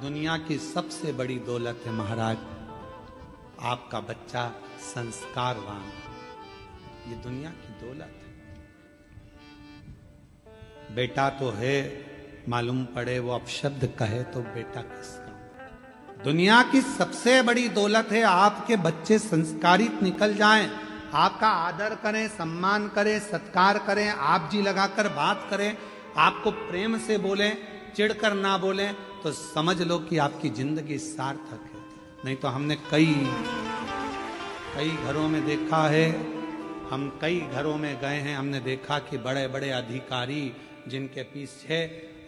दुनिया की सबसे बड़ी दौलत है महाराज आपका बच्चा संस्कारवान। ये दुनिया की दौलत है। बेटा तो है, मालूम पड़े वो अपशब्द कहे तो बेटा किसका। दुनिया की सबसे बड़ी दौलत है आपके बच्चे संस्कारित निकल जाएं, आपका आदर करें, सम्मान करें, सत्कार करें, आप जी लगाकर बात करें, आपको प्रेम से बोलें, चिढ़कर ना बोलें, तो समझ लो कि आपकी जिंदगी सार्थक है। नहीं तो हमने कई घरों में देखा है, हम कई घरों में गए हैं, हमने देखा कि बड़े बड़े अधिकारी जिनके पीछे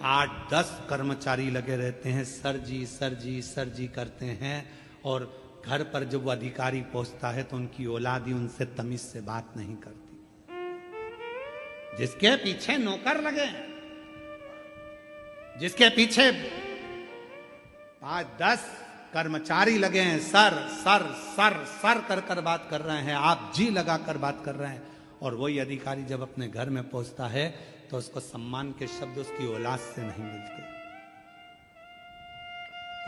8-10 कर्मचारी लगे रहते हैं, सर जी सर जी सर जी करते हैं, और घर पर जब वो अधिकारी पहुंचता है तो उनकी औलादी उनसे तमीज से बात नहीं करती। जिसके पीछे नौकर लगे हैं, जिसके पीछे 5-10 कर्मचारी लगे हैं, सर सर सर सर कर कर बात कर रहे हैं, आप जी लगा कर बात कर रहे हैं, और वही अधिकारी जब अपने घर में पहुंचता है तो उसको सम्मान के शब्द उसकी औलाद से नहीं मिलते।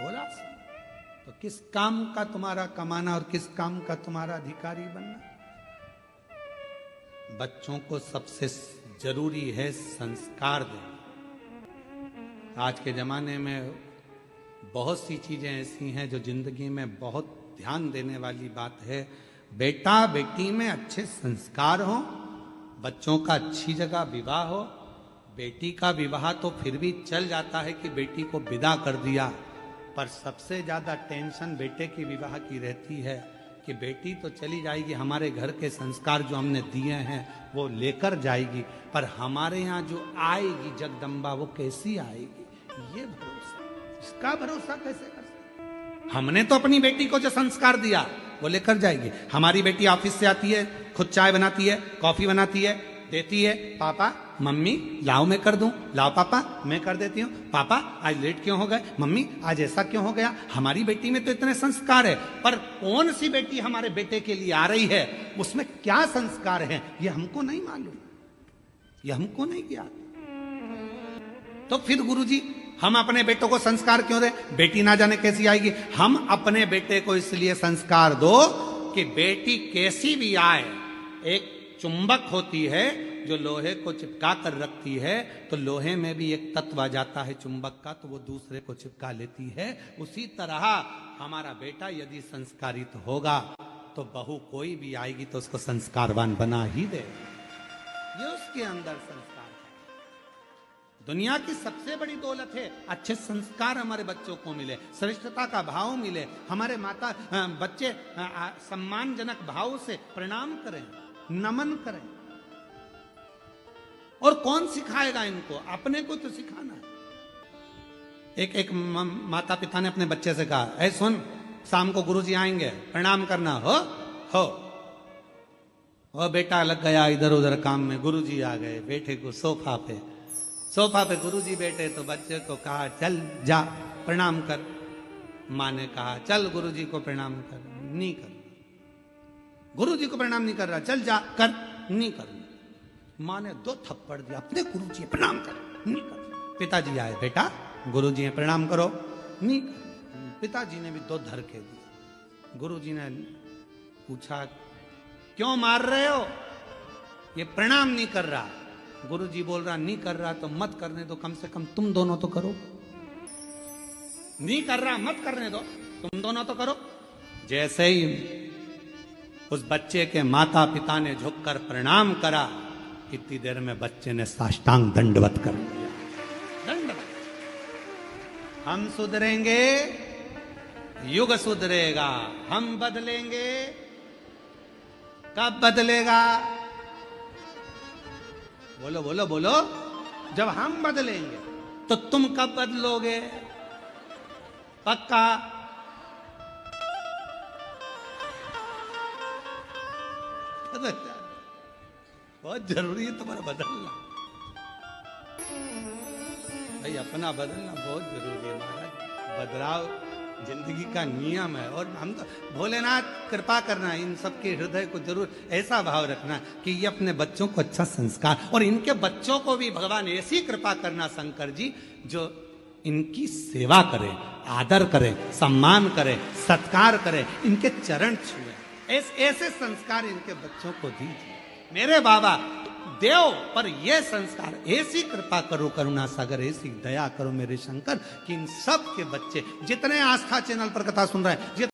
औलाद से तो किस काम का तुम्हारा कमाना और किस काम का तुम्हारा अधिकारी बनना। बच्चों को सबसे जरूरी है संस्कार देना। आज के जमाने में बहुत सी चीजें ऐसी हैं जो जिंदगी में बहुत ध्यान देने वाली बात है। बेटा बेटी में अच्छे संस्कार हो, बच्चों का अच्छी जगह विवाह हो। बेटी का विवाह तो फिर भी चल जाता है कि बेटी को विदा कर दिया, पर सबसे ज्यादा टेंशन बेटे की विवाह की रहती है कि बेटी तो चली जाएगी, हमारे घर के संस्कार जो हमने दिए हैं वो लेकर जाएगी, पर हमारे यहाँ जो आएगी जगदम्बा वो कैसी आएगी, ये भरोसा, इसका भरोसा कैसे कर सकते। हमने तो अपनी बेटी को जो संस्कार दिया वो लेकर जाएगी। हमारी बेटी ऑफिस से आती है, खुद चाय बनाती है, कॉफी बनाती है, देती है, पापा मम्मी लाओ मैं कर दूं, लाओ पापा मैं कर देती हूँ, पापा आज लेट क्यों हो गए, मम्मी आज ऐसा क्यों हो गया। हमारी बेटी में तो इतने संस्कार है, पर कौन सी बेटी हमारे बेटे के लिए आ रही है, उसमें क्या संस्कार है ये हमको नहीं मालूम, ये हमको नहीं ज्ञात। तो फिर गुरुजी हम अपने बेटों को संस्कार क्यों दें, बेटी ना जाने कैसी आएगी। हम अपने बेटे को इसलिए संस्कार दो कि बेटी कैसी भी आए, एक चुंबक होती है जो लोहे को चिपका कर रखती है, तो लोहे में भी एक तत्व आ जाता है चुंबक का, तो वो दूसरे को चिपका लेती है। उसी तरह हमारा बेटा यदि संस्कारित होगा तो बहू कोई भी आएगी तो उसको संस्कारवान बना ही दे। ये उसके अंदर संस्कार है। दुनिया की सबसे बड़ी दौलत है अच्छे संस्कार हमारे बच्चों को मिले, श्रेष्ठता का भाव मिले, हमारे माता बच्चे सम्मानजनक भाव से प्रणाम करें, नमन करें। और कौन सिखाएगा इनको, अपने को तो सिखाना है। एक माता पिता ने अपने बच्चे से कहा, ऐ सुन शाम को गुरुजी आएंगे प्रणाम करना हो। और बेटा लग गया इधर उधर काम में, गुरुजी आ गए, बेटे को सोफा पे गुरुजी बैठे, तो बच्चे को कहा चल जा प्रणाम कर। माँ ने कहा चल गुरुजी को प्रणाम कर, नहीं कर, गुरुजी को प्रणाम नहीं कर रहा, चल जा कर, नहीं कर। माँ ने 2 थप्पड़ दिया, अपने गुरुजी प्रणाम कर, नहीं कर। पिताजी आए, बेटा गुरुजी हैं प्रणाम करो, नहीं कर। पिताजी ने भी 2 धरके दिए। गुरुजी ने पूछा क्यों मार रहे हो, ये प्रणाम नहीं कर रहा। गुरुजी बोल रहा नहीं कर रहा तो मत करने दो, कम से कम तुम दोनों तो करो। नहीं कर रहा मत करने दो, तुम दोनों तो करो। जैसे ही उस बच्चे के माता पिता ने झुककर प्रणाम करा, इतनी देर में बच्चे ने साष्टांग दंडवत कर दिया। दंडवत। हम सुधरेंगे, युग सुधरेगा। हम बदलेंगे, कब बदलेगा? बोलो बोलो बोलो। जब हम बदलेंगे तो तुम कब बदलोगे? पक्का? बहुत जरूरी है तुम्हारा बदलना भाई, अपना बदलना बहुत जरूरी है महाराज। बदलाव जिंदगी का नियम है। और हम तो भोलेनाथ कृपा करना, इन सबके हृदय को जरूर ऐसा भाव रखना कि ये अपने बच्चों को अच्छा संस्कार, और इनके बच्चों को भी भगवान ऐसी कृपा करना शंकर जी जो इनकी सेवा करें, आदर करें, सम्मान करें, सत्कार करें, इनके चरण छुए। ऐसे संस्कार इनके बच्चों को दीजिए। मेरे बाबा देव पर यह संस्कार, ऐसी कृपा करो करुणा सागर, ऐसी दया करो मेरे शंकर कि इन सब के बच्चे जितने आस्था चैनल पर कथा सुन रहे हैं,